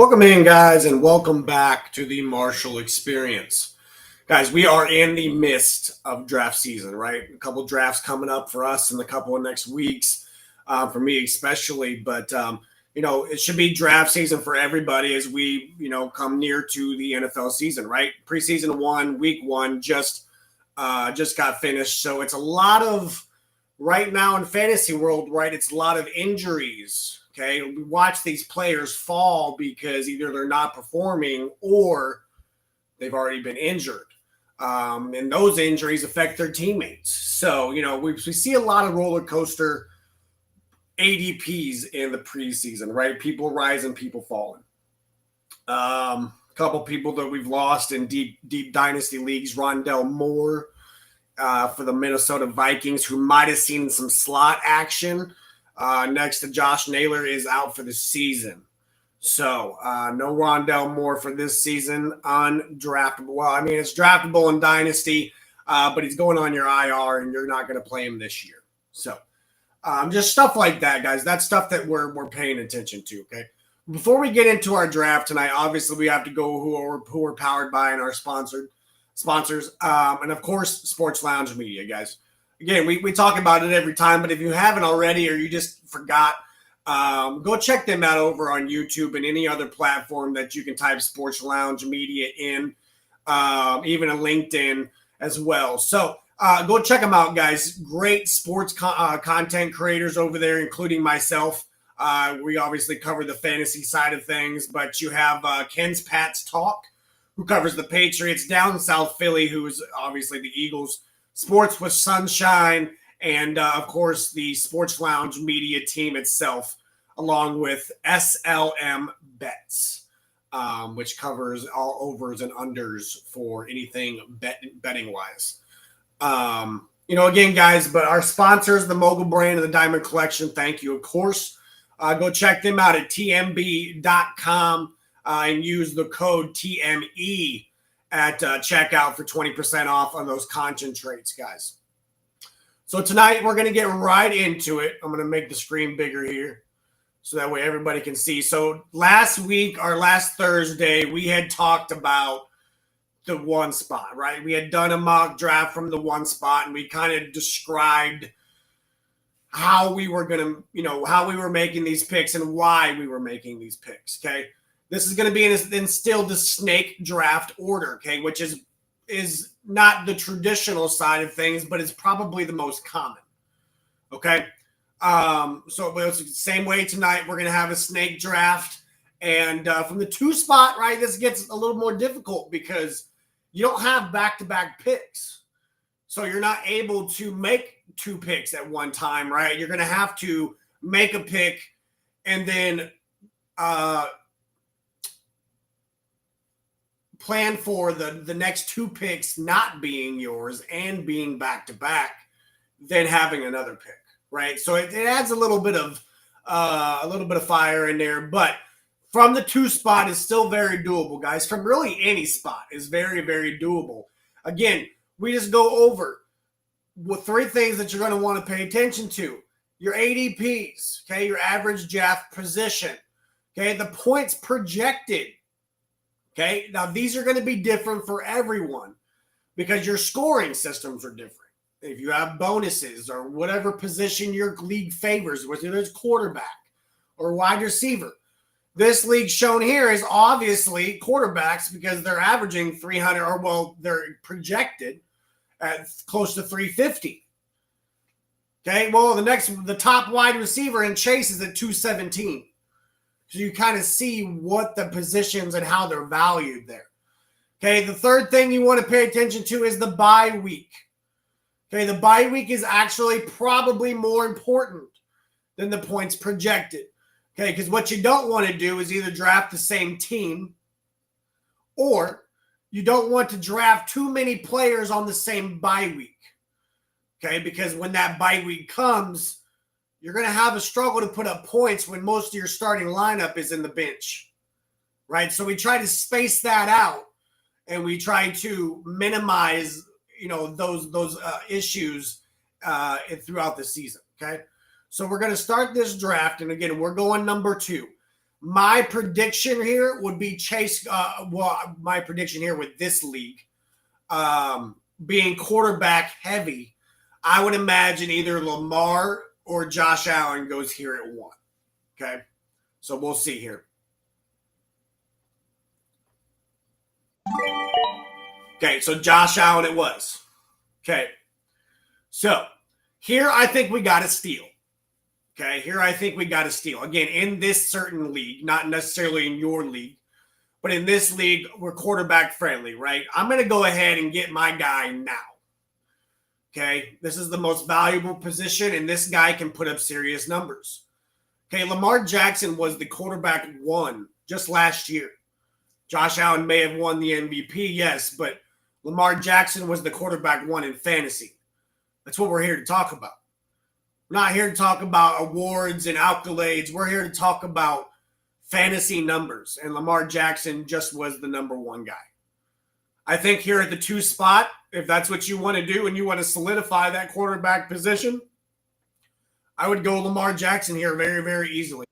Welcome in, guys, and welcome back to the Marshall Experience. Guys, we are in the midst of draft season, right? A couple drafts coming up for us in a couple of next weeks, for me especially. But, it should be draft season for everybody as we, come near to the NFL season, right? Preseason one, week one just got finished. So it's a lot of, right now in fantasy world, right, it's a lot of injuries. Okay, we watch these players fall because either they're not performing or they've already been injured. And those injuries affect their teammates. So, we see a lot of roller coaster ADPs in the preseason, right? People rising, people falling. A couple people that we've lost in deep dynasty leagues, Rondell Moore for the Minnesota Vikings, who might have seen some slot action. Next to Josh Naylor is out for the season. So no Rondell Moore for this season. Undraftable. Well, I mean, it's draftable in Dynasty, but he's going on your IR and you're not going to play him this year. So just stuff like that, guys. That's stuff that we're paying attention to, okay? Before we get into our draft tonight, obviously we have to go who we're powered by and our sponsors. And, of course, Sports Lounge Media, guys. Again, we talk about it every time, but if you haven't already or you just forgot, go check them out over on YouTube and any other platform that you can type Sports Lounge Media in, even a LinkedIn as well. So go check them out, guys. Great sports content creators over there, including myself. We obviously cover the fantasy side of things, but you have Ken's Pat's Talk, who covers the Patriots, down South Philly, who is obviously the Eagles. Sports with Sunshine, and, of course, the Sports Lounge Media team itself, along with SLM Bets, which covers all overs and unders for anything betting-wise. Again, guys, but our sponsors, the Mogul Brand and the Diamond Collection, thank you, of course. Go check them out at tmb.com and use the code TME at checkout for 20% off on those concentrates, guys. So tonight we're going to get right into it. I'm going to make the screen bigger here so that way everybody can see. So last week, or last Thursday, we had talked about the one spot, right? We had done a mock draft from the one spot, and we kind of described how we were going to, how we were making these picks and why we were making these picks, okay? This is going to be in still the snake draft order, okay, which is not the traditional side of things, but it's probably the most common, okay? So it's the same way tonight. We're going to have a snake draft. And from the two spot, right, this gets a little more difficult because you don't have back-to-back picks. So you're not able to make two picks at one time, right? You're going to have to make a pick and then plan for the next two picks not being yours and being back-to-back, then having another pick, right? So it adds a little bit of fire in there, but from the two spot is still very doable, guys. From really any spot is very, very doable. Again, we just go over with three things that you're going to want to pay attention to. Your ADPs, okay, your average draft position, okay, the points projected. Okay, now these are going to be different for everyone because your scoring systems are different. If you have bonuses or whatever position your league favors, whether it's quarterback or wide receiver, this league shown here is obviously quarterbacks because they're averaging 300, or well, they're projected at close to 350. Okay, well, the top wide receiver in Chase is at 217. So you kind of see what the positions and how they're valued there. Okay, the third thing you want to pay attention to is the bye week. Okay, the bye week is actually probably more important than the points projected. Okay, because what you don't want to do is either draft the same team or you don't want to draft too many players on the same bye week. Okay, because when that bye week comes, you're going to have a struggle to put up points when most of your starting lineup is in the bench, right? So we try to space that out, and we try to minimize, those issues throughout the season, okay? So we're going to start this draft, and again, we're going number 2. My prediction here would be Chase. My prediction here with this league being quarterback heavy, I would imagine either Lamar or Josh Allen goes here at 1. Okay, so we'll see here. Okay, so Josh Allen it was. Okay, so here I think we got to steal. Okay, here I think we got to steal. Again, in this certain league, not necessarily in your league, but in this league, we're quarterback friendly, right? I'm going to go ahead and get my guy now. Okay, this is the most valuable position, and this guy can put up serious numbers. Okay, Lamar Jackson was the quarterback 1 just last year. Josh Allen may have won the MVP, yes, but Lamar Jackson was the quarterback 1 in fantasy. That's what we're here to talk about. We're not here to talk about awards and accolades. We're here to talk about fantasy numbers, and Lamar Jackson just was the number 1 guy. I think here at the 2 spot, if that's what you want to do and you want to solidify that quarterback position, I would go Lamar Jackson here very, very easily.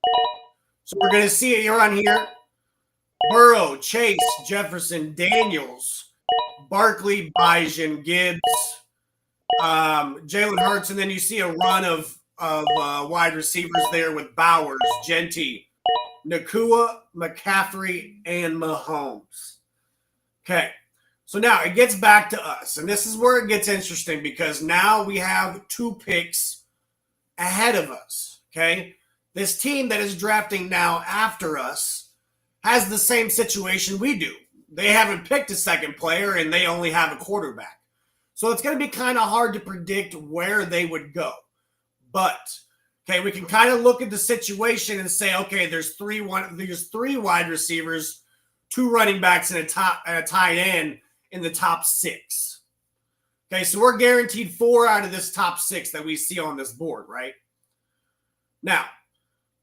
So we're going to see it here on here. Burrow, Chase, Jefferson, Daniels, Barkley, Bijan, Gibbs, Jalen Hurts, and then you see a run of wide receivers there with Bowers, Genty, Nakua, McCaffrey, and Mahomes. Okay, so now it gets back to us, and this is where it gets interesting because now we have 2 picks ahead of us, okay? This team that is drafting now after us has the same situation we do. They haven't picked a second player, and they only have a quarterback. So it's going to be kind of hard to predict where they would go. But, okay, we can kind of look at the situation and say, okay, there's 3 wide receivers, 2 running backs, and a tight end in the top 6. Okay, so we're guaranteed 4 out of this top 6 that we see on this board, right? Now,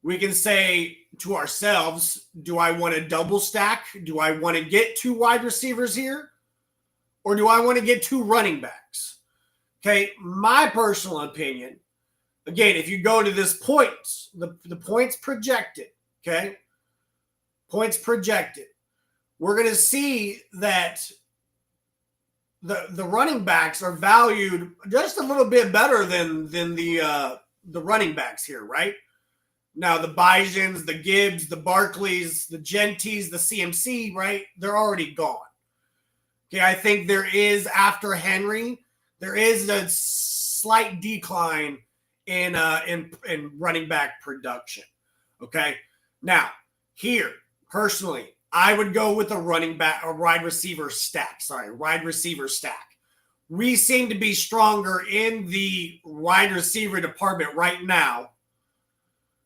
we can say to ourselves, do I want to double stack? Do I want to get 2 wide receivers here? Or do I want to get 2 running backs? Okay, my personal opinion, again, if you go to this points, the points projected, okay? Points projected. We're going to see that the running backs are valued just a little bit better than the running backs here, right? Now, the Bijans, the Gibbs, the Barkleys, the Genties, the CMC, right? They're already gone. Okay, I think there is, after Henry, there is a slight decline in running back production. Okay, now here personally, I would go with a wide receiver stack. We seem to be stronger in the wide receiver department right now,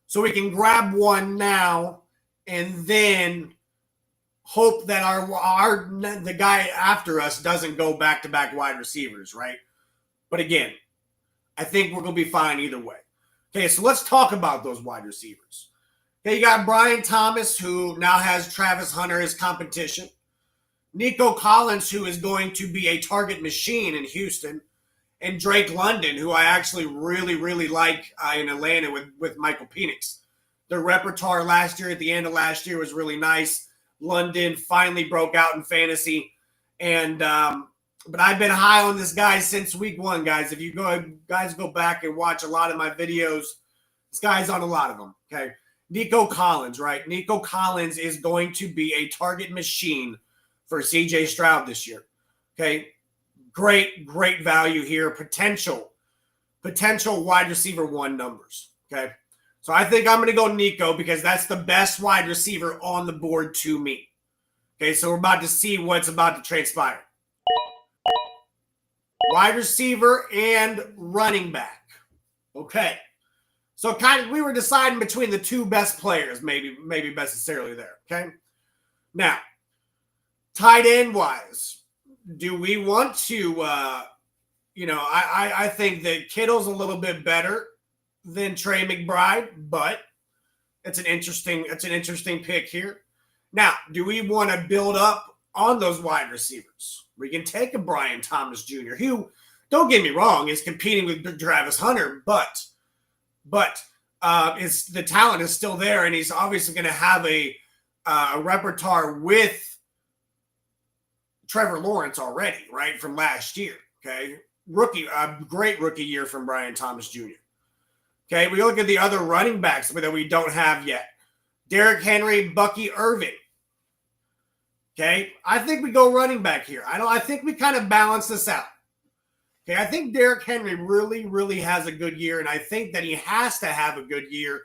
so we can grab one now and then hope that the guy after us doesn't go back-to-back wide receivers, right? But again, I think we're going to be fine either way. Okay, so let's talk about those wide receivers. Okay, you got Brian Thomas, who now has Travis Hunter as competition. Nico Collins, who is going to be a target machine in Houston. And Drake London, who I actually really, really like in Atlanta with Michael Penix. Their repertoire last year, at the end of last year, was really nice. London finally broke out in fantasy. And but I've been high on this guy since week 1, guys. If you guys go back and watch a lot of my videos, this guy's on a lot of them, okay? Nico Collins, right? Nico Collins is going to be a target machine for C.J. Stroud this year, okay? Great value here. Potential wide receiver 1 numbers, okay? So I think I'm going to go Nico because that's the best wide receiver on the board to me. Okay, so we're about to see what's about to transpire. Wide receiver and running back. Okay. So we were deciding between the 2 best players, maybe necessarily there. Okay. Now, tight end wise, do we want to I think that Kittle's a little bit better than Trey McBride, but it's an interesting pick here. Now, do we want to build up on those wide receivers? We can take a Brian Thomas Jr., who, don't get me wrong, is competing with Travis Hunter, but is the talent is still there, and he's obviously going to have a repertoire with Trevor Lawrence already, right, from last year. Okay, great rookie year from Brian Thomas Jr. Okay, we look at the other running backs that we don't have yet. Derrick Henry, Bucky Irving. Okay, I think we go running back here. I think we kind of balance this out. Okay, I think Derrick Henry really, really has a good year, and I think that he has to have a good year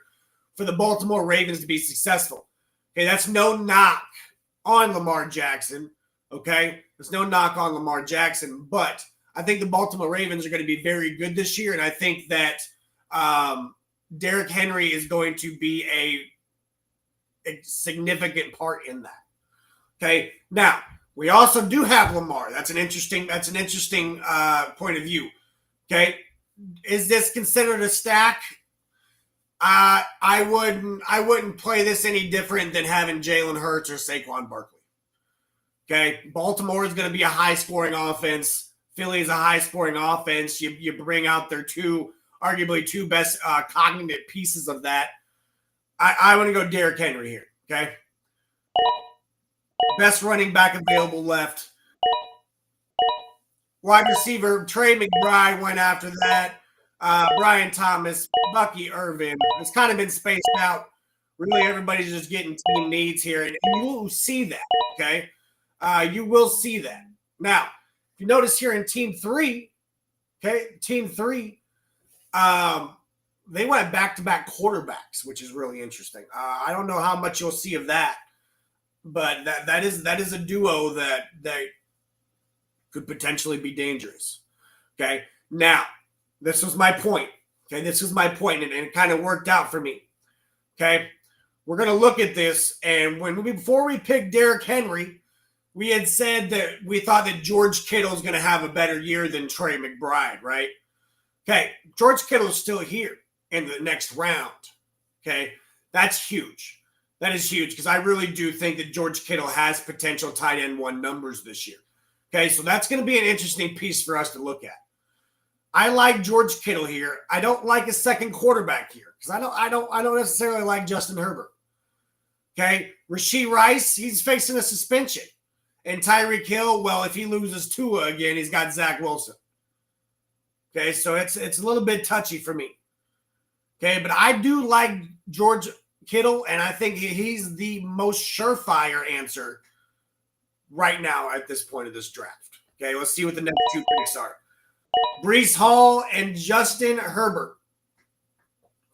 for the Baltimore Ravens to be successful. Okay, that's no knock on Lamar Jackson. Okay, there's no knock on Lamar Jackson, but I think the Baltimore Ravens are going to be very good this year, and I think that Derrick Henry is going to be a significant part in that. Okay, now we also do have Lamar. That's an interesting point of view. Okay, is this considered a stack? I wouldn't play this any different than having Jalen Hurts or Saquon Barkley. Okay, Baltimore is going to be a high-scoring offense. Philly is a high-scoring offense. You bring out their arguably two best cognitive pieces of that. I want to go Derrick Henry here. Okay. Best running back available left. Wide receiver, Trey McBride went after that. Brian Thomas, Bucky Irvin. It's kind of been spaced out. Really, everybody's just getting team needs here. And you will see that, okay? You will see that. Now, if you notice here in Team 3, okay, Team 3, they went back-to-back quarterbacks, which is really interesting. I don't know how much you'll see of that. But that is a duo that could potentially be dangerous. Okay. Now, this was my point. Okay, this was my point, and it kind of worked out for me. Okay, we're gonna look at this, and before we picked Derrick Henry, we had said that we thought that George Kittle is gonna have a better year than Trey McBride, right? Okay, George Kittle is still here in the next round. Okay, that's huge. That is huge because I really do think that George Kittle has potential tight end 1 numbers this year. Okay, so that's going to be an interesting piece for us to look at. I like George Kittle here. I don't like a second quarterback here because I don't necessarily like Justin Herbert. Okay, Rashee Rice, he's facing a suspension, and Tyreek Hill, well, if he loses Tua again, he's got Zach Wilson. Okay, so it's a little bit touchy for me. Okay, but I do like George Kittle, and I think he's the most surefire answer right now at this point of this draft. Okay, let's see what the next 2 picks are. Breece Hall and Justin Herbert.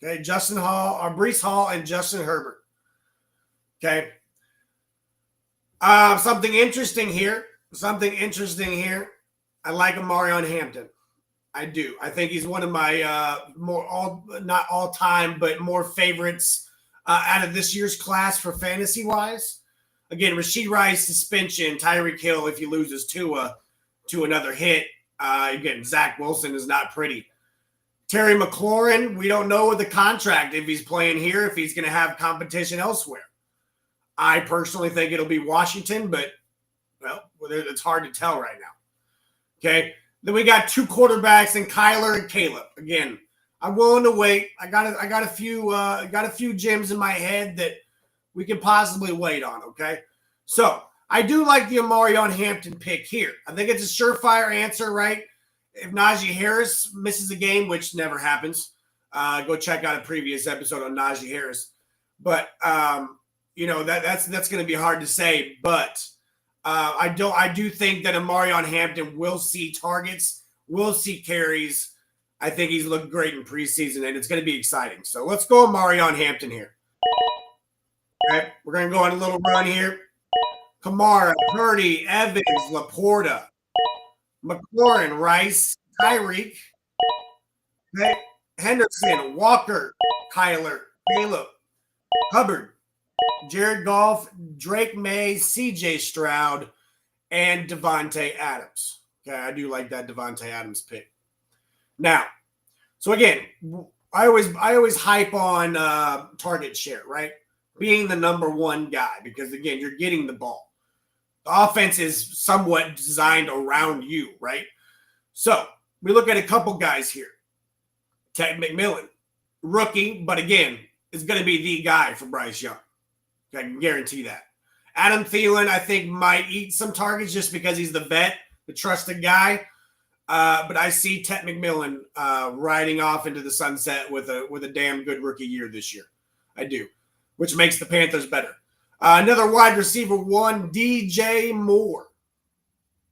Okay, Breece Hall and Justin Herbert. Okay. Something interesting here. I like Amarion Hampton. I do. I think he's one of my not all time, but more favorites out of this year's class for fantasy-wise. Again, Rashee Rice suspension, Tyreek Hill if he loses Tua to another hit. Again, Zach Wilson is not pretty. Terry McLaurin, we don't know with the contract if he's playing here, if he's going to have competition elsewhere. I personally think it'll be Washington, but, well, it's hard to tell right now. Okay, then we got 2 quarterbacks in Kyler and Caleb. Again, I'm willing to wait. I got a few gems in my head that we can possibly wait on, okay? So I do like the Amarion Hampton pick here. I think it's a surefire answer, right? If Najee Harris misses a game, which never happens, go check out a previous episode on Najee Harris. But that's going to be hard to say. But I do think that Amarion Hampton will see targets, will see carries. I think he's looked great in preseason, and it's going to be exciting. So let's go Amarion Hampton here. Okay, we're going to go on a little run here. Kamara, Purdy, Evans, Laporta, McLaurin, Rice, Tyreek, okay, Henderson, Walker, Kyler, Caleb, Hubbard, Jared Goff, Drake May, C.J. Stroud, and Devontae Adams. Okay, I do like that Devontae Adams pick. Now, so again, I always hype on target share, right? Being the number 1 guy because, again, you're getting the ball. The offense is somewhat designed around you, right? So we look at a couple guys here. Ted McMillan, rookie, but again, is going to be the guy for Bryce Young. I can guarantee that. Adam Thielen, I think, might eat some targets just because he's the vet, the trusted guy. But I see Ted McMillan riding off into the sunset with a damn good rookie year this year. I do, which makes the Panthers better. Another wide receiver one, DJ Moore.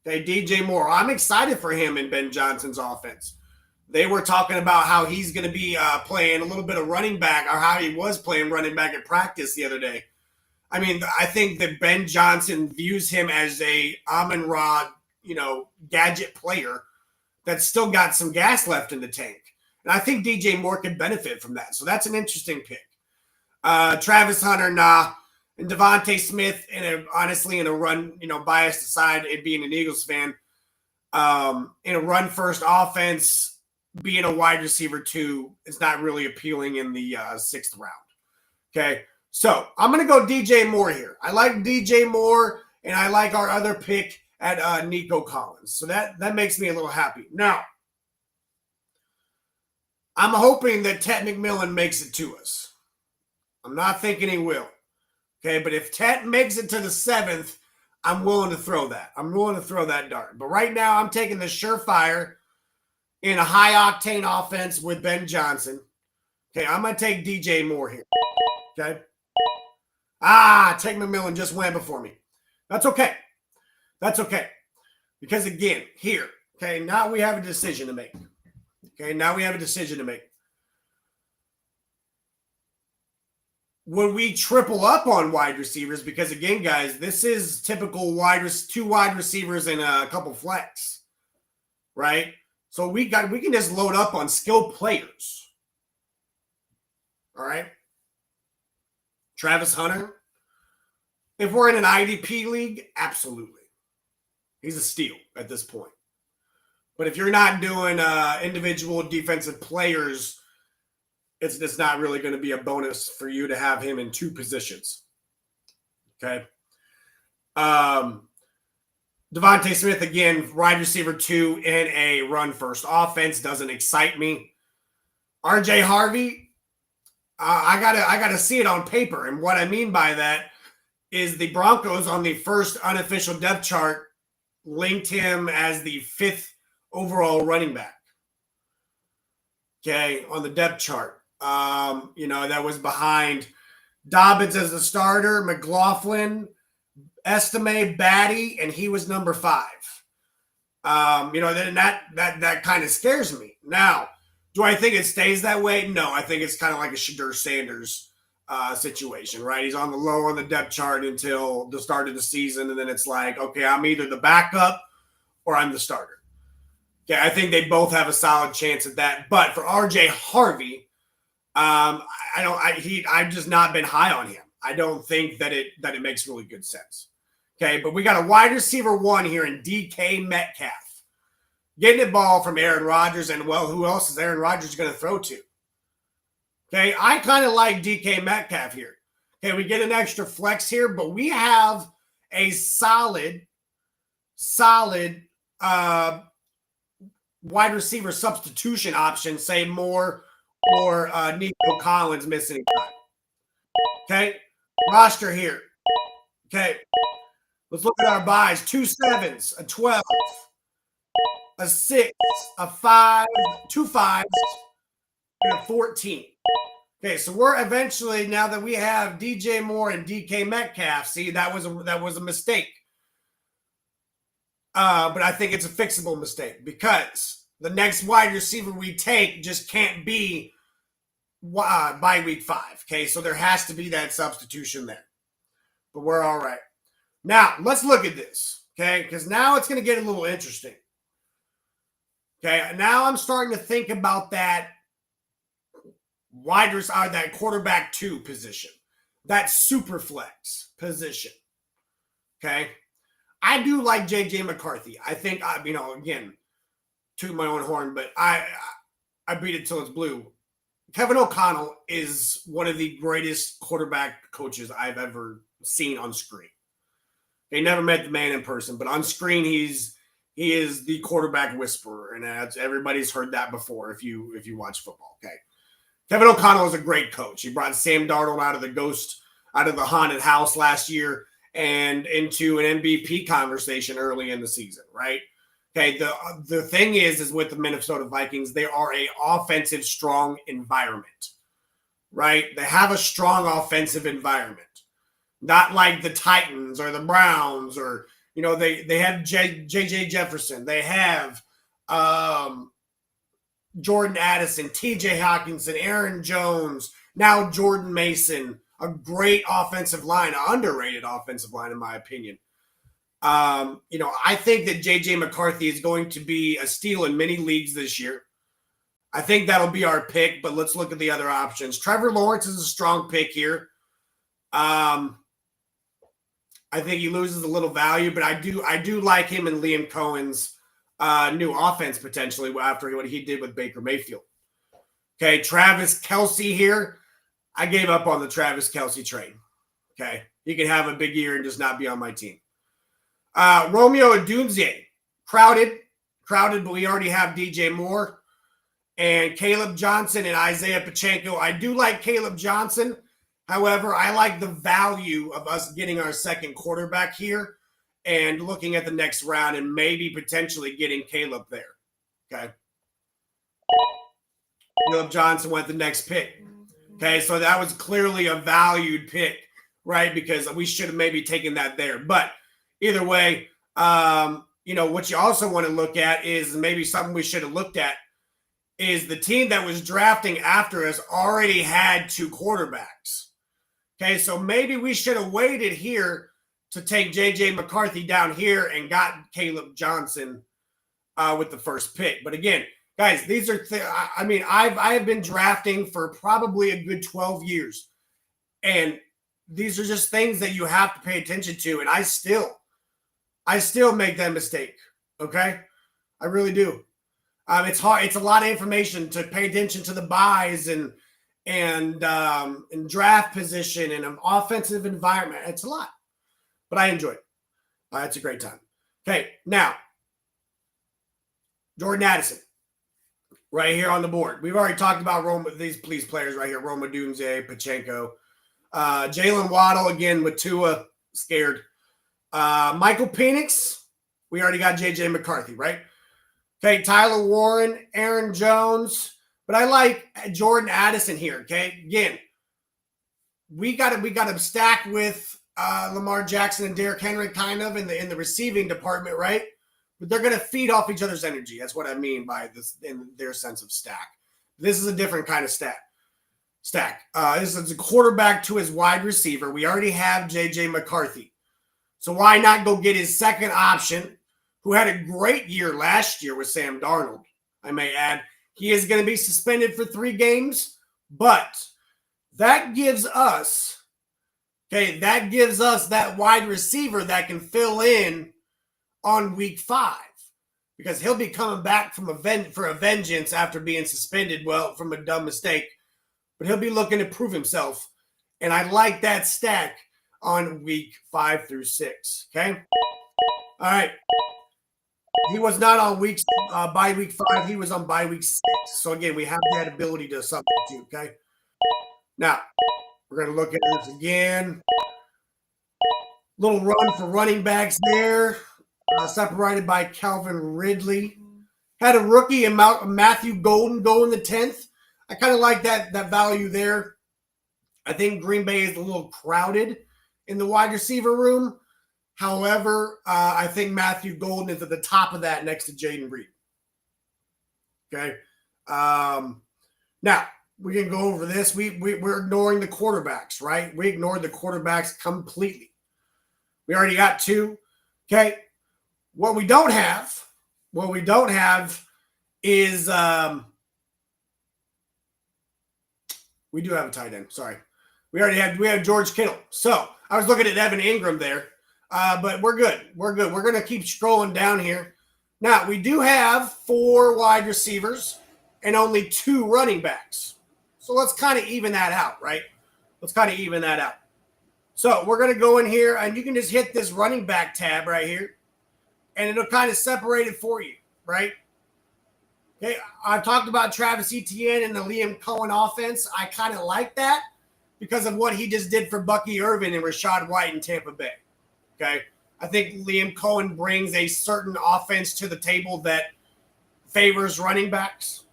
Okay, DJ Moore. I'm excited for him in Ben Johnson's offense. They were talking about how he's going to be playing a little bit of running back, or how he was playing running back at practice the other day. I mean, I think that Ben Johnson views him as a Amon-Ra, gadget player that's still got some gas left in the tank. And I think DJ Moore could benefit from that. So that's an interesting pick. Travis Hunter, nah. And Devontae Smith, honestly, in a run, biased aside, it being an Eagles fan, in a run-first offense, being a wide receiver two is not really appealing in the 6th round. Okay, so I'm going to go DJ Moore here. I like DJ Moore, and I like our other pick at Nico Collins. So that makes me a little happy. Now, I'm hoping that Ted McMillan makes it to us. I'm not thinking he will. Okay, but if Ted makes it to the 7th, I'm willing to throw that. I'm willing to throw that dart. But right now, I'm taking the surefire in a high-octane offense with Ben Johnson. Okay, I'm going to take DJ Moore here. Okay? Ted McMillan just went before me. That's okay. That's okay. Because, again, here, okay, now we have a decision to make. Okay, now we have a decision to make. When we triple up on wide receivers, because again, guys, this is typical two wide receivers and a couple flex, right? So we can just load up on skilled players. All right. Travis Hunter, if we're in an IDP league, absolutely. He's a steal at this point. But if you're not doing individual defensive players, it's not really going to be a bonus for you to have him in two positions. Okay. Devontae Smith, again, wide receiver two in a run-first offense, doesn't excite me. RJ Harvey, I gotta see it on paper. And what I mean by that is the Broncos on the first unofficial depth chart linked him as the 5th overall running back. Okay, on the depth chart. That was behind Dobbins as the starter, McLaughlin, Estime, Batty, and he was number 5. Then that kind of scares me. Now, do I think it stays that way? No, I think it's kind of like a Shadur Sanders situation, right? He's on the low on the depth chart until the start of the season, and then it's like, okay, I'm either the backup or I'm the starter. Okay, I think they both have a solid chance at that. But for RJ Harvey, I've just not been high on him. I don't think that it makes really good sense. Okay, but we got a wide receiver one here in DK Metcalf. Getting the ball from Aaron Rodgers, and well, who else is Aaron Rodgers going to throw to? Okay, I kind of like DK Metcalf here. Okay, we get an extra flex here, but we have a solid wide receiver substitution option, say Moore or Nico Collins missing time. Okay, roster here. Okay, let's look at our buys. 2 7s, a 12, a 6, a 5, 2 5s, and a 14. Okay, so we're eventually, now that we have DJ Moore and DK Metcalf, see, that was a mistake. But I think it's a fixable mistake because the next wide receiver we take just can't be by week 5. Okay, so there has to be that substitution there. But we're all right. Now, let's look at this, okay, because now it's going to get a little interesting. Okay, now I'm starting to think about that that quarterback 2 position, that SuperFlex position. Okay, I do like J.J. McCarthy. I think, again, toot my own horn, but I beat it till it's blue. Kevin O'Connell is one of the greatest quarterback coaches I've ever seen on screen. They never met the man in person, but on screen he is the quarterback whisperer, and everybody's heard that before if you watch football. Okay, Kevin O'Connell is a great coach. He brought Sam Darnold out of the haunted house last year and into an MVP conversation early in the season, right? Okay, the thing is with the Minnesota Vikings, they are a offensive strong environment, right? They have a strong offensive environment, not like the Titans or the Browns or they have J.J. Jefferson, they have Jordan Addison, T.J. Hawkinson, Aaron Jones, now Jordan Mason, a great offensive line, an underrated offensive line in my opinion. I think that J.J. McCarthy is going to be a steal in many leagues this year. I think that'll be our pick, but let's look at the other options. Trevor Lawrence is a strong pick here. I think he loses a little value, but I do like him and Liam Cohen's new offense potentially after what he did with Baker Mayfield. Okay, Travis Kelce here. I gave up on the Travis Kelce train. Okay, he could have a big year and just not be on my team. Romeo Odunze, crowded, but we already have DJ Moore and Caleb Johnson and Isaiah Pacheco. I do like Caleb Johnson. However, I like the value of us getting our second quarterback here and looking at the next round and maybe potentially getting Caleb there. Okay. Caleb Johnson went the next pick. Okay, so that was clearly a valued pick, right? Because we should have maybe taken that there. But either way, what you also want to look at is maybe something we should have looked at is the team that was drafting after us already had two quarterbacks. Okay, so maybe we should have waited here to take J.J. McCarthy down here and got Caleb Johnson with the first pick. But again, guys, these are I have been drafting for probably a good 12 years. And these are just things that you have to pay attention to. And I still make that mistake. Okay? I really do. It's hard. It's a lot of information to pay attention to the buys and draft position and an offensive environment. It's a lot, but I enjoy it. It's a great time. Okay, now Jordan Addison, right here on the board. We've already talked about these players right here: Roma Dunze, Pacheco, Jalen Waddle again with Tua scared. Michael Penix, we already got J.J. McCarthy, right? Okay, Tyler Warren, Aaron Jones, but I like Jordan Addison here. Okay, again, we got to stack with Lamar Jackson and Derrick Henry kind of in the receiving department, right? But they're going to feed off each other's energy. That's what I mean by this in their sense of stack. This is a different kind of stack. This is a quarterback to his wide receiver. We already have J.J. McCarthy. So why not go get his second option, who had a great year last year with Sam Darnold, I may add. He is going to be suspended for 3 games, but that gives us that wide receiver that can fill in on week 5 because he'll be coming back for a vengeance after being suspended, from a dumb mistake, but he'll be looking to prove himself. And I like that stack on week 5 through 6. Okay. All right. He was not on by week 5. He was on by week 6. So again, we have that ability to substitute. Okay. Now we're going to look at this again. Little run for running backs there. Separated by Calvin Ridley. Had a rookie and Matthew Golden go in the 10th. I kind of like that value there. I think Green Bay is a little crowded in the wide receiver room. However, I think Matthew Golden is at the top of that next to Jaden Reed. Okay. Now, we can go over this. We're ignoring the quarterbacks, right? We ignored the quarterbacks completely. We already got 2. Okay. What we don't have is we do have a tight end. Sorry. We have George Kittle. So I was looking at Evan Ingram there. But we're good. We're going to keep scrolling down here. Now, we do have 4 wide receivers and only 2 running backs. So let's kind of even that out, right? So we're going to go in here, and you can just hit this running back tab right here, and it'll kind of separate it for you, right? Okay, I've talked about Travis Etienne and the Liam Cohen offense. I kind of like that because of what he just did for Bucky Irvin and Rashad White in Tampa Bay. Okay, I think Liam Cohen brings a certain offense to the table that favors running backs.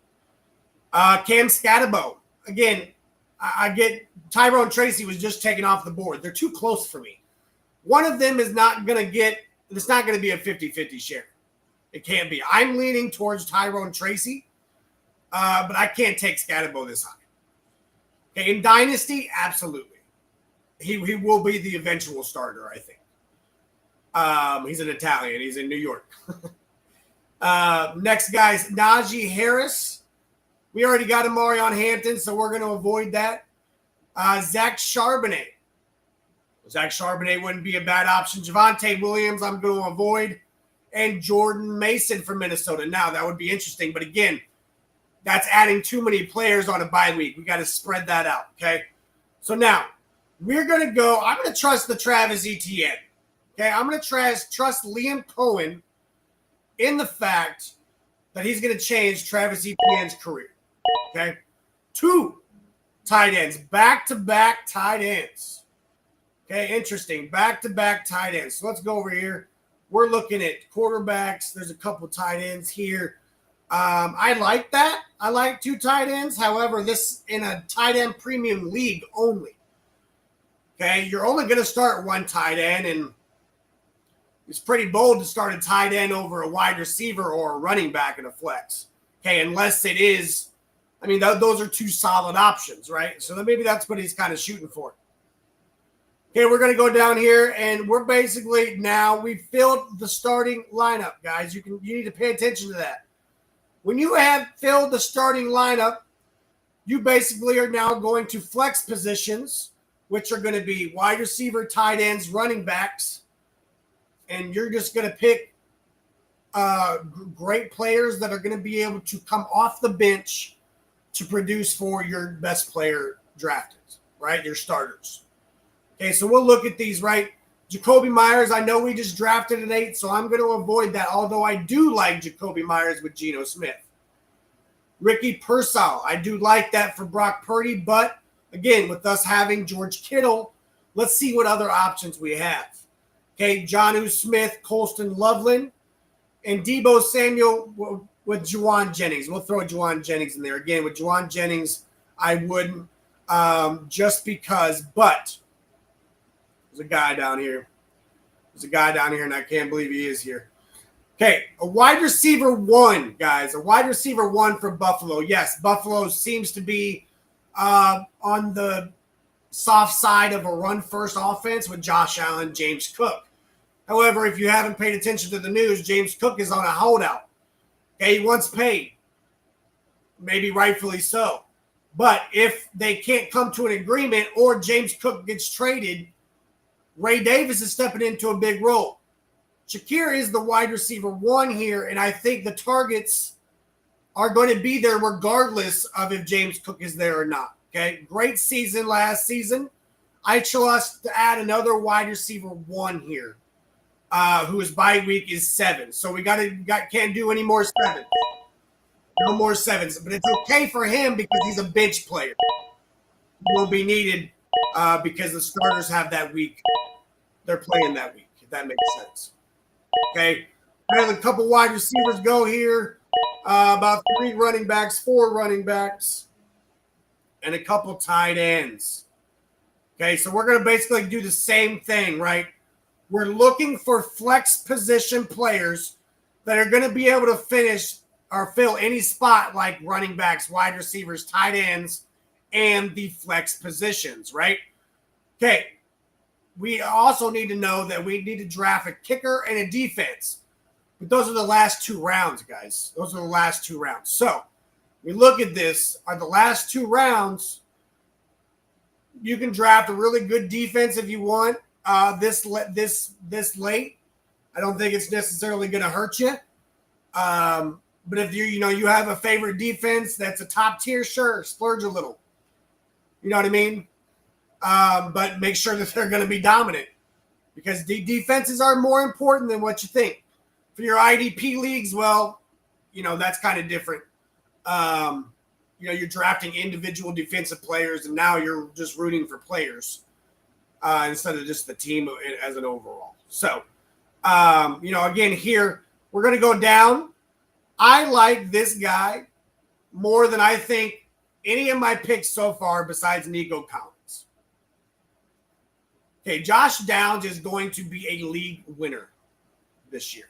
Cam Scatterbo. Again, I get Tyrone Tracy was just taken off the board. They're too close for me. One of them is not going to get – it's not going to be a 50-50 share. It can't be. I'm leaning towards Tyrone Tracy, but I can't take Scatterbo this high. Okay, in Dynasty, absolutely. He will be the eventual starter, I think. He's an Italian. He's in New York. Next guy's Najee Harris. We already got Amarion Hampton, so we're going to avoid that. Zach Charbonnet. Zach Charbonnet wouldn't be a bad option. Javonte Williams, I'm going to avoid. And Jordan Mason from Minnesota. Now, that would be interesting. But again, that's adding too many players on a bye week. We got to spread that out, okay? So now, we're going to go. I'm going to trust the Travis Etienne. Okay, I'm going to trust Liam Cohen in the fact that he's going to change Travis Etienne's career. Okay, 2 tight ends, back-to-back tight ends. Okay, interesting, back-to-back tight ends. So let's go over here. We're looking at quarterbacks. There's a couple tight ends here. I like that. I like 2 tight ends. However, this in a tight end premium league only. Okay, you're only going to start 1 tight end, and it's pretty bold to start a tight end over a wide receiver or a running back in a flex. Okay, unless it is, I mean, those are 2 solid options, right? So then maybe that's what he's kind of shooting for. Okay, we're going to go down here, and we're basically now we've filled the starting lineup, guys. You need to pay attention to that. When you have filled the starting lineup, you basically are now going to flex positions, which are going to be wide receiver, tight ends, running backs, and you're just going to pick great players that are going to be able to come off the bench to produce for your best player drafted, right? Your starters. Okay, so we'll look at these, right? Jacoby Myers, I know we just drafted an 8, so I'm going to avoid that, although I do like Jacoby Myers with Geno Smith. Ricky Pearsall, I do like that for Brock Purdy, but again, with us having George Kittle, let's see what other options we have. Okay, Jonnu Smith, Colston Loveland, and Deebo Samuel with Juwan Jennings. We'll throw Juwan Jennings in there. Again, with Juwan Jennings, I wouldn't just because, but there's a guy down here. And I can't believe he is here. Okay, a wide receiver 1, guys. A wide receiver 1 for Buffalo. Yes, Buffalo seems to be on the soft side of a run-first offense with Josh Allen, James Cook. However, if you haven't paid attention to the news, James Cook is on a holdout. Okay, he wants paid. Maybe rightfully so. But if they can't come to an agreement or James Cook gets traded, Ray Davis is stepping into a big role. Shakir is the wide receiver 1 here, and I think the targets are going to be there regardless of if James Cook is there or not. Okay, great season last season. I chose to add another wide receiver 1 here, whose bye week is 7. So we can't do any more 7. No more 7s, but it's okay for him because he's a bench player. He will be needed because the starters have that week. They're playing that week, if that makes sense. Okay, I have a couple wide receivers go here, about 3 running backs, 4 running backs, and a couple tight ends. Okay, so we're going to basically do the same thing, right? We're looking for flex position players that are going to be able to finish or fill any spot like running backs, wide receivers, tight ends, and the flex positions, right? Okay, we also need to know that we need to draft a kicker and a defense. But those are the last 2 rounds, guys. Those are the last 2 rounds. So we look at this. Are the last 2 rounds, you can draft a really good defense if you want this late. I don't think it's necessarily going to hurt you. But if you have a favorite defense that's a top tier, sure, splurge a little. You know what I mean? But make sure that they're going to be dominant because the defenses are more important than what you think. For your IDP leagues, well, that's kind of different. You're drafting individual defensive players, and now you're just rooting for players instead of just the team as an overall. So, again, here we're going to go down. I like this guy more than I think any of my picks so far besides Nico Collins. Okay, Josh Downs is going to be a league winner this year.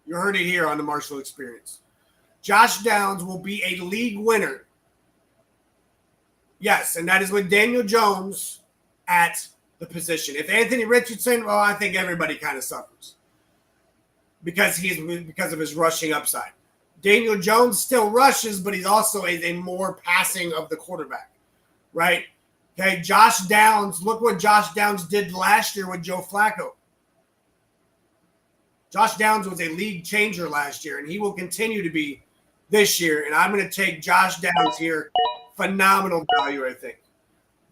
You heard it here on the Marshall Experience. Josh Downs will be a league winner. Yes, and that is with Daniel Jones at the position. If Anthony Richardson, well, I think everybody kind of suffers because of his rushing upside. Daniel Jones still rushes, but he's also a more passing of the quarterback, right? Okay, Josh Downs, look what Josh Downs did last year with Joe Flacco. Josh Downs was a league changer last year, and he will continue to be this year. And I'm going to take Josh Downs here. Phenomenal value, I think.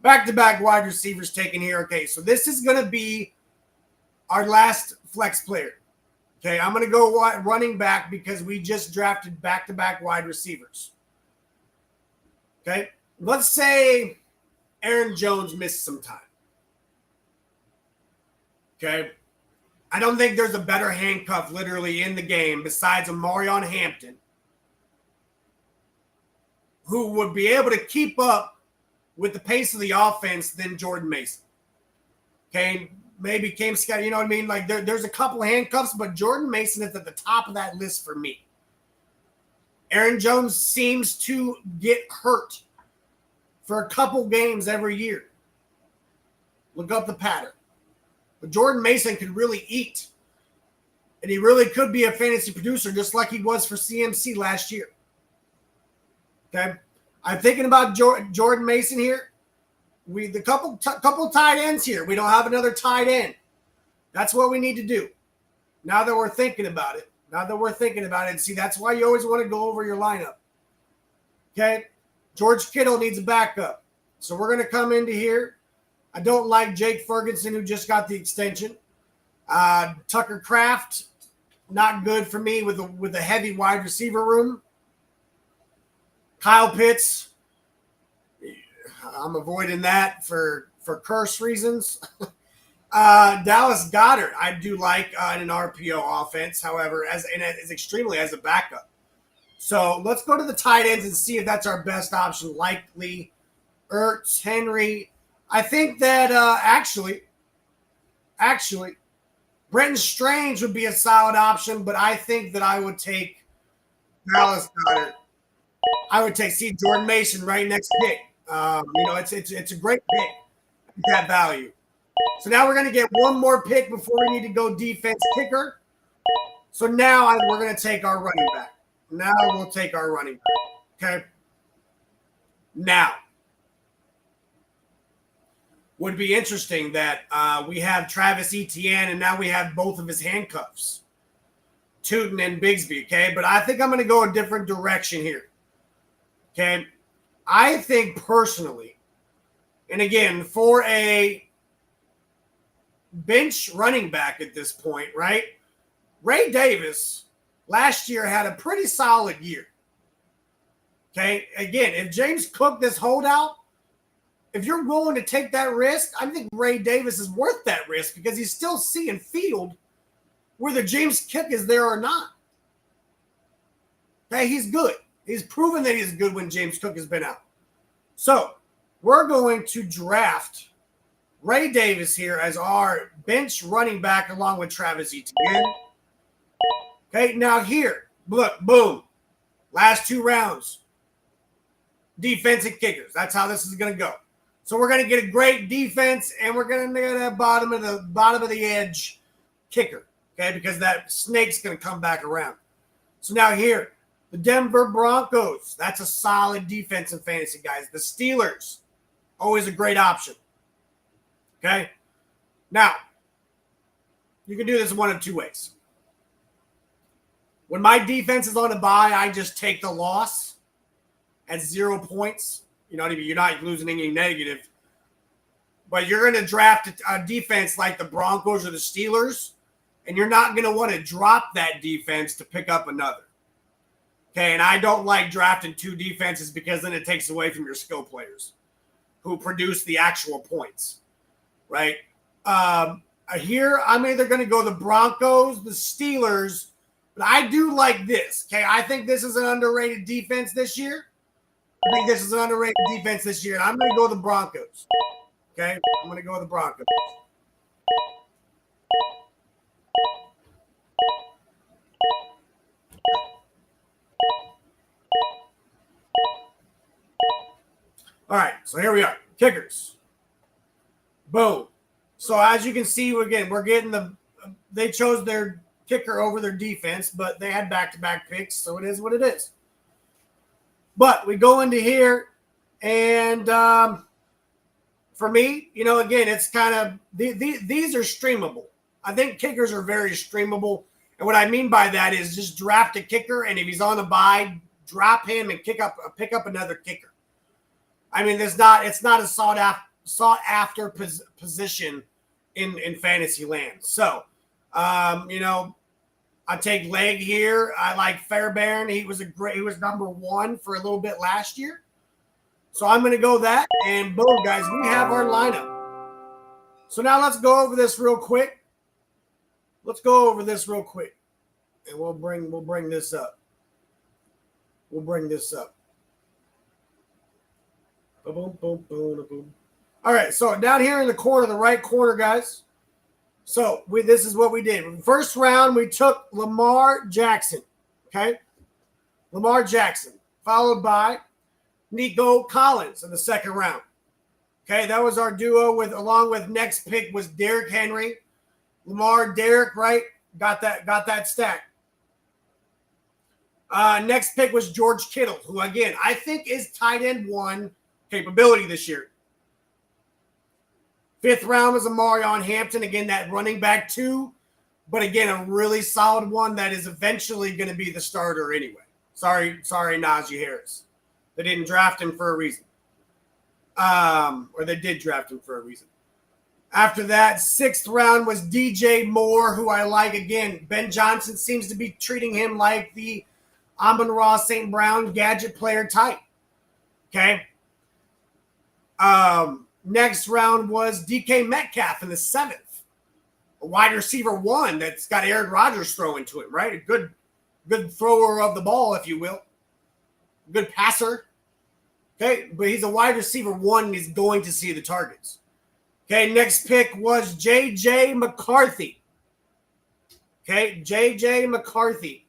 Back-to-back wide receivers taken here. Okay, so this is going to be our last flex player. Okay, I'm going to go running back because we just drafted back-to-back wide receivers. Okay, let's say Aaron Jones missed some time. Okay, I don't think there's a better handcuff literally in the game besides Omarion Hampton, who would be able to keep up with the pace of the offense than Jordan Mason. Okay, maybe Cam Scott, you know what I mean? Like there's a couple of handcuffs, but Jordan Mason is at the top of that list for me. Aaron Jones seems to get hurt for a couple games every year. Look up the pattern. But Jordan Mason could really eat. And he really could be a fantasy producer just like he was for CMC last year. Okay? I'm thinking about Jordan Mason here. The couple tight ends here. We don't have another tight end. That's what we need to do. Now that we're thinking about it. See, that's why you always want to go over your lineup. Okay? George Kittle needs a backup. So we're going to come into here. I don't like Jake Ferguson, who just got the extension. Tucker Kraft, not good for me with a heavy wide receiver room. Kyle Pitts, I'm avoiding that for curse reasons. Dallas Goedert, I do like in an RPO offense, however, as extremely as a backup. So let's go to the tight ends and see if that's our best option. Likely, Ertz, Henry. I think that actually, Brenton Strange would be a solid option, but I think that I would take Dallas Goedert. I would take Jordan Mason right next pick. It's a great pick at that value. So now we're going to get one more pick before we need to go defense kicker. So now we're going to take our running back. Now we'll take our running back. Okay. Now, would be interesting that we have Travis Etienne and now we have both of his handcuffs, Tootin and Bigsby. Okay. But I think I'm going to go a different direction here. Okay. I think personally, and again, for a bench running back at this point, right? Ray Davis last year had a pretty solid year. Okay. Again, if James Cook, this holdout, if you're willing to take that risk, I think Ray Davis is worth that risk because he's still seeing field whether James Cook is there or not. Okay. He's good. He's proven that he's good when James Cook has been out. So we're going to draft Ray Davis here as our bench running back along with Travis Etienne. Okay, now here, look, boom. Last two rounds. Defensive kickers. That's how this is going to go. So we're going to get a great defense, and we're going to get a bottom of the edge kicker. Okay, because that snake's going to come back around. So now here, the Denver Broncos. That's a solid defense in fantasy, guys. The Steelers, always a great option. Okay? Now, you can do this one of two ways. When my defense is on a bye, I just take the loss at 0 points. You know what I mean? You're not losing any negative. But you're going to draft a defense like the Broncos or the Steelers, and you're not going to want to drop that defense to pick up another. Okay, and I don't like drafting 2 defenses because then it takes away from your skill players who produce the actual points, right? Here, I'm either going to go the Broncos, the Steelers, but I do like this. Okay, I think this is an underrated defense this year. I think this is an underrated defense this year, and I'm going to go the Broncos. Okay, I'm going to go with the Broncos. All right, so here we are. Kickers. Boom. So as you can see, again, we're getting they chose their kicker over their defense, but they had back-to-back picks, so it is what it is. But we go into here, and for me, again, it's kind of these are streamable. I think kickers are very streamable, and what I mean by that is just draft a kicker, and if he's on a bye, drop him and pick up another kicker. I mean, it's not a sought after position in fantasy land. So, I take leg here. I like Fairbairn. He was number 1 for a little bit last year. So I'm going to go that. And boom, guys, we have our lineup. So now let's go over this real quick. And we'll bring this up. Boom, boom, boom, boom. All right, so down here in the corner, the right corner, guys. So this is what we did. First round, we took Lamar Jackson. Okay, Lamar Jackson, followed by Nico Collins in the second round. Okay, that was our duo. Along with next pick was Derrick Henry, Lamar, Derrick. Right, got that stack. Next pick was George Kittle, who again I think is tight end 1 capability this year. 5th round was Amarion Hampton. Again, that running back 2. But again, a really solid one that is eventually going to be the starter anyway. Sorry, Najee Harris. They didn't draft him for a reason. Or they did draft him for a reason. After that, 6th round was DJ Moore, who I like. Again, Ben Johnson seems to be treating him like the Amon-Ra St. Brown gadget player type. Okay. Next round was DK Metcalf in the 7th. A wide receiver 1 that's got Aaron Rodgers throwing to him, right? A good thrower of the ball, if you will. Good passer. Okay, but he's a wide receiver 1 and he's going to see the targets. Okay, next pick was J.J. McCarthy. Okay, J.J. McCarthy.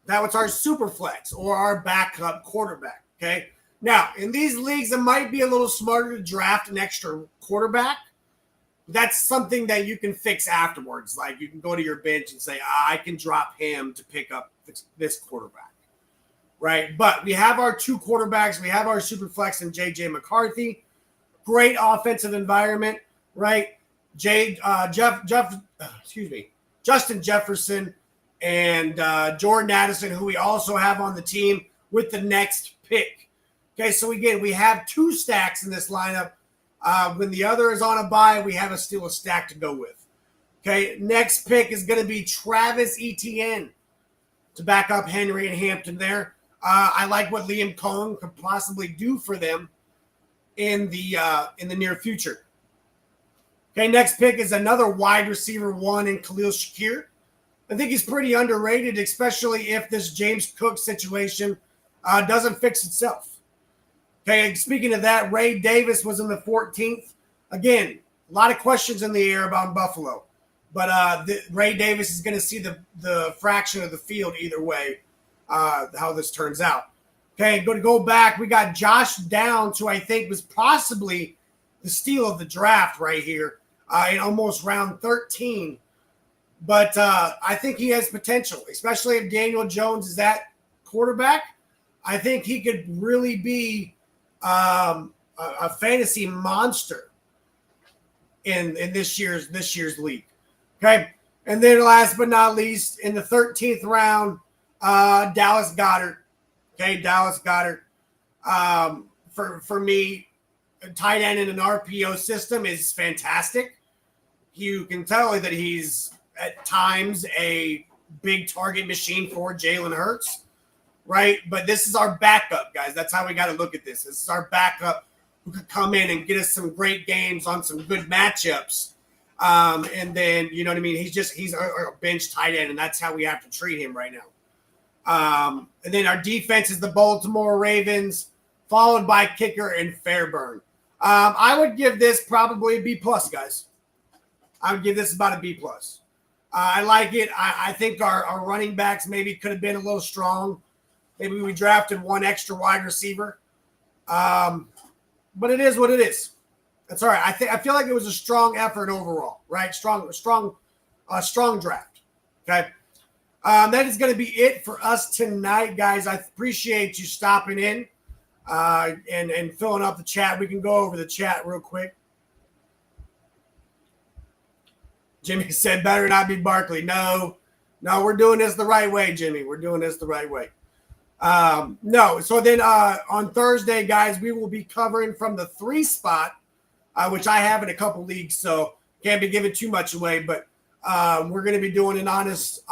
That was our SuperFlex or our backup quarterback. Okay. Now, in these leagues, it might be a little smarter to draft an extra quarterback. That's something that you can fix afterwards. Like you can go to your bench and say, I can drop him to pick up this quarterback. Right? But we have our 2 quarterbacks. We have our SuperFlex and J.J. McCarthy. Great offensive environment, right? Justin Jefferson and Jordan Addison, who we also have on the team with the next pick. Okay, so again, we have 2 stacks in this lineup. When the other is on a bye, we have still a stack to go with. Okay, next pick is going to be Travis Etienne to back up Henry and Hampton there. I like what Liam Cohen could possibly do for them in the near future. Okay, next pick is another wide receiver 1 in Khalil Shakir. I think he's pretty underrated, especially if this James Cook situation doesn't fix itself. Okay, speaking of that, Ray Davis was in the 14th. Again, a lot of questions in the air about Buffalo. But Ray Davis is going to see the fraction of the field either way, how this turns out. Okay, go back. We got Josh Downs, who I think was possibly the steal of the draft right here in almost round 13. But I think he has potential, especially if Daniel Jones is that quarterback. I think he could really be a fantasy monster in this year's league. Okay, and then last but not least, in the 13th round, Dallas Goedert. Okay, Dallas Goedert. For me, a tight end in an RPO system is fantastic. You can tell that he's at times a big target machine for Jalen Hurts, right? But this is our backup, guys. That's how we got to look at this. This is our backup who could come in and get us some great games on some good matchups. And then, you know what I mean? He's a bench tight end, and that's how we have to treat him right now. And then our defense is the Baltimore Ravens, followed by kicker and Fairburn. I would give this probably a B+, guys. I would give this about a B+. I like it. I think our running backs maybe could have been a little strong. Maybe we drafted one extra wide receiver. But it is what it is. That's all right. I feel like it was a strong effort overall, right? Strong draft. Okay. That is going to be it for us tonight, guys. I appreciate you stopping in and filling up the chat. We can go over the chat real quick. Jimmy said, better not be Barkley. No, we're doing this the right way, Jimmy. We're doing this the right way. No. So then on Thursday, guys, we will be covering from the 3 spot, which I have in a couple leagues, so can't be giving too much away. But we're going to be doing an honest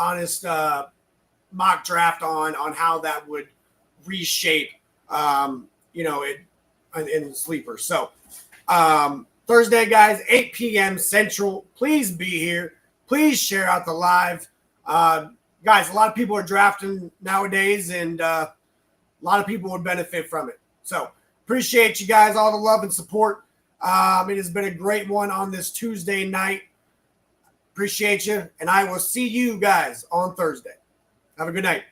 mock draft on how that would reshape, in the sleeper. So Thursday, guys, 8 p.m. Central. Please be here. Please share out the live. Guys, a lot of people are drafting nowadays, and a lot of people would benefit from it. So appreciate you guys, all the love and support. It has been a great one on this Tuesday night. Appreciate you, and I will see you guys on Thursday. Have a good night.